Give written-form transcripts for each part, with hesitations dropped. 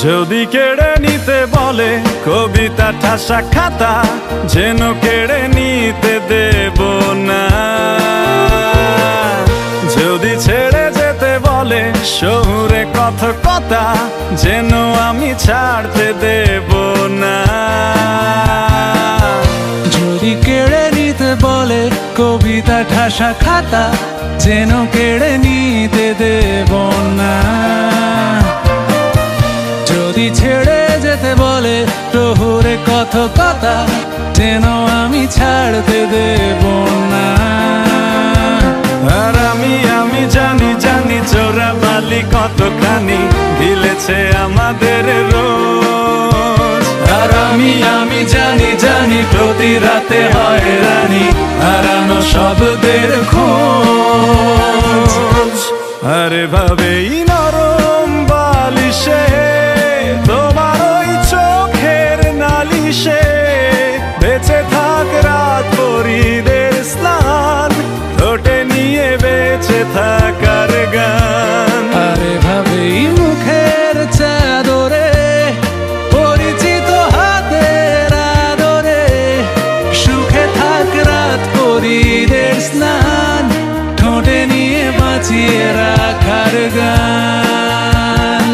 যদি কেড়ে নিতে বলে কবিতা ঠাসা খাতা, যেন কেড়ে নিতে দেব না। যদি ছেড়ে যেতে বলে শহুরে কথকতা, যেন আমি ছাড়তে দেব না। যদি কেড়ে নিতে বলে কবিতা ঠাসা খাতা, যেন কেড়ে নিতে দেব না। যদি ছেড়ে যেতে বলে শহুরে কথকতা, যেন আমি ছাড়তে দেব না। আর আমি জানি চোরা বালি কতখানি ঢিলেছে আমাদের রোজ। আর আমি জানি প্রতি রাতে হয় রানী হারানো শব্দের খোঁজ। আরে ভাবেই নরম বালিশে তোমার ওই চোখের নালিশে বেঁচে থাক রাত পরীদের স্নান, ঠোঁটে নিয়ে বেঁচে থাকার গান। আরে ভাবেই মুখের চাদরে পরিচিত হাতের আদরে সুখে থাক রাত পরীদের স্নান, ঠোঁটে নিয়ে বাঁচিয়ে রাখার গান।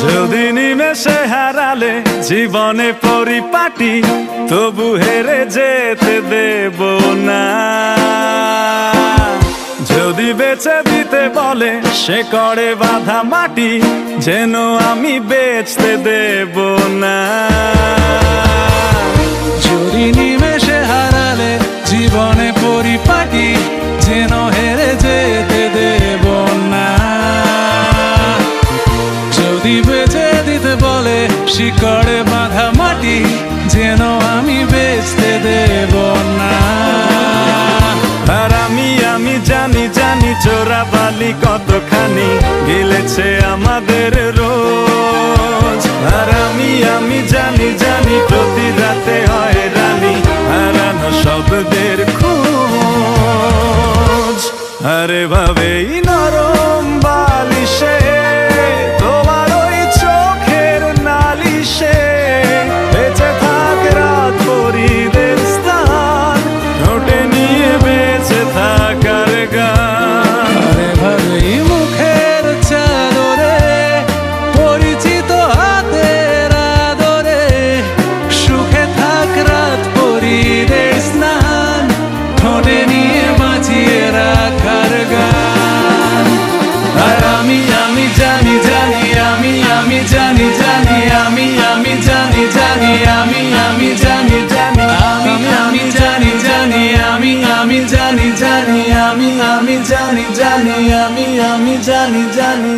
যদি নিমেষে হারালে জীবনে পরিপাটি, তবু হেরে যেতে দেব না। যদি বেচে দিতে বলে সে করে বাঁধা মাটি, যেন আমি বেচতে দেব না। যদি নিমেষে হারালে জীবনে পরিপাটি, যেন হেরে যেতে দেব না। যদি বেচে দিতে বলে শিকড়ে বাঁধা মাটি, যেন আমি বেচতে দেব না। আর আমি জানি চোরা বালি কতখানি গিলেছে আমাদের রোজ। আর আমি জানি প্রতি রাতে হয় রানী হারানো শব্দের খোঁজ। আরে ভাবেই নরম বালিশে তোমার ওই চোখের নালিশে বেঁচে থাক রাত পরীদের স্থান, ঠোঁটে নিয়ে বেঁচে থাকার গান। আরে ভাবেই মুখের চাদরে পরিচিত হাতের আদরে সুখে থাক রাত পরীদের স্নান, ঠোঁটে নিয়ে বাঁচিয়ে রাখার গান। আর আমি জানি জানি